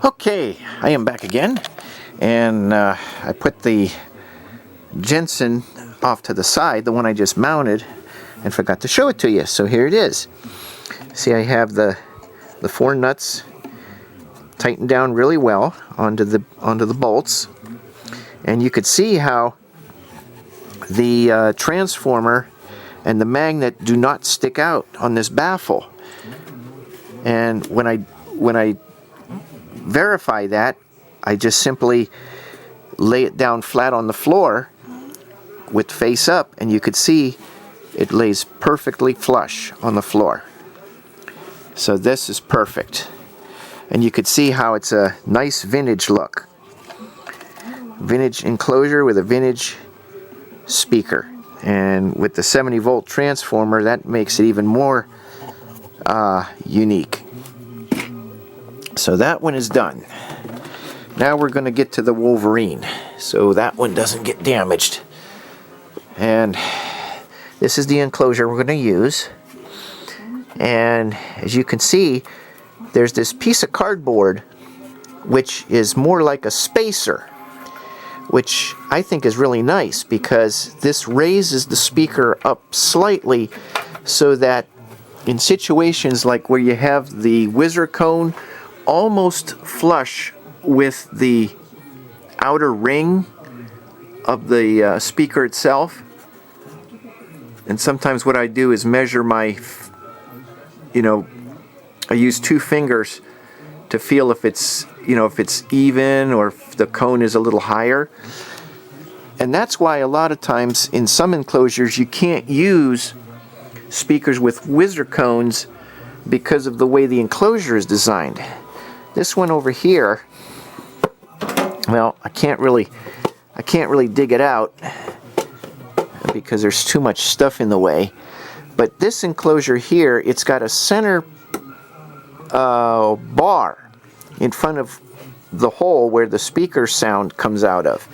Okay, I am back again, and I put the Jensen off to the side, the one I just mounted, and forgot to show it to you. So here it is. See, I have the four nuts tightened down really well onto the bolts, and you could see how the transformer and the magnet do not stick out on this baffle. And when I verify that, I just simply lay it down flat on the floor with face up, and you could see it lays perfectly flush on the floor. So this is perfect, and you could see how it's a nice vintage look. Vintage enclosure with a vintage speaker, and with the 70-volt transformer, that makes it even more unique. So that one is done. Now we're going to get to the Wolverine, so that one doesn't get damaged. And this is the enclosure we're going to use. And as you can see, there's this piece of cardboard which is more like a spacer, which I think is really nice because this raises the speaker up slightly so that in situations like where you have the whizzer cone almost flush with the outer ring of the speaker itself, and sometimes what I do is measure my, I use 2 fingers to feel if it's, if it's even or if the cone is a little higher. And that's why a lot of times in some enclosures you can't use speakers with whizzer cones because of the way the enclosure is designed. This one over here, well, I can't really dig it out because there's too much stuff in the way. But this enclosure here, it's got a center bar in front of the hole where the speaker sound comes out of.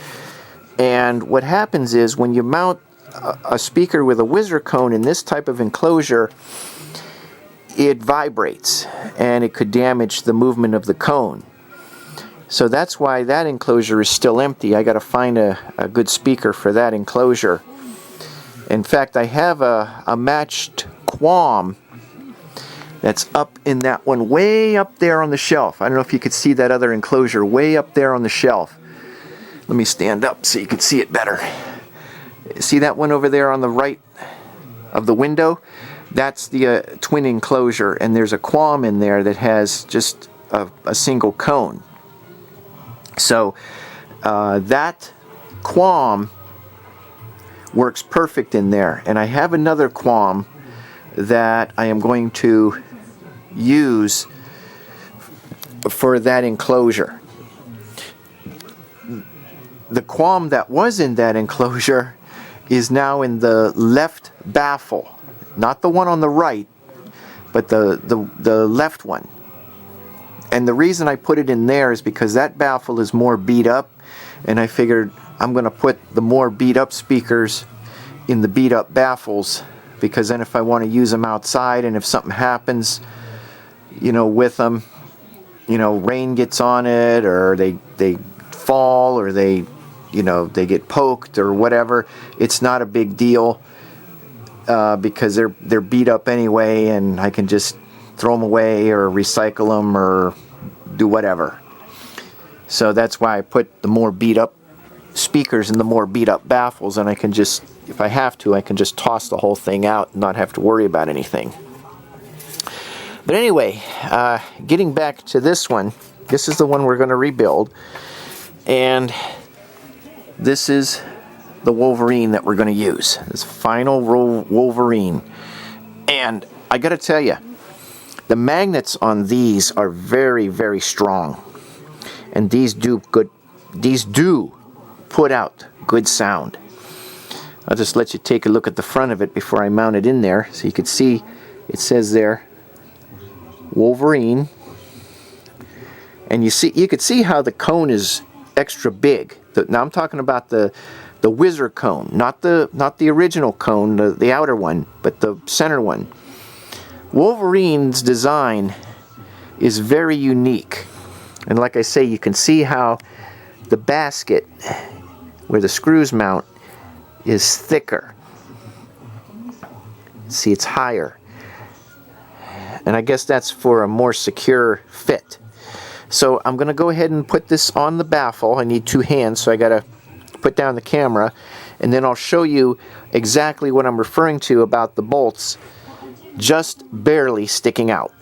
And what happens is when you mount a speaker with a whizzer cone in this type of enclosure, it vibrates and it could damage the movement of the cone. So that's why that enclosure is still empty. I got to find a good speaker for that enclosure. In fact, I have a matched Quam that's up in that one way up there on the shelf. I don't know if you could see that other enclosure way up there on the shelf. Let me stand up so you can see it better. See that one over there on the right of the window? That's the twin enclosure, and there's a Quam in there that has just a single cone. So that Quam works perfect in there, and I have another Quam that I am going to use for that enclosure. The Quam that was in that enclosure is now in the left baffle, not the one on the right, but the left one. And the reason I put it in there is because that baffle is more beat up, and I figured I'm going to put the more beat up speakers in the beat up baffles, because then if I want to use them outside and if something happens, with them, rain gets on it, or they fall, or they get poked or whatever, it's not a big deal because they're beat up anyway, and I can just throw them away or recycle them or do whatever. So that's why I put the more beat up speakers in the more beat up baffles, and I can just, if I have to, I can just toss the whole thing out and not have to worry about anything. But anyway, getting back to this one, this is the one we're going to rebuild, and this is the Wolverine that we're going to use, this final Wolverine. And I got to tell you, the magnets on these are very, very strong, and these do put out good sound. I'll just let you take a look at the front of it before I mount it in there, so you can see it says there Wolverine, and you could see how the cone is extra big. Now I'm talking about the whizzer cone, not the original cone, the outer one, but the center one. Wolverine's design is very unique. And like I say, you can see how the basket where the screws mount is thicker. See, it's higher. And I guess that's for a more secure fit. So I'm going to go ahead and put this on the baffle. I need 2 hands, so I got to put down the camera, and then I'll show you exactly what I'm referring to about the bolts just barely sticking out.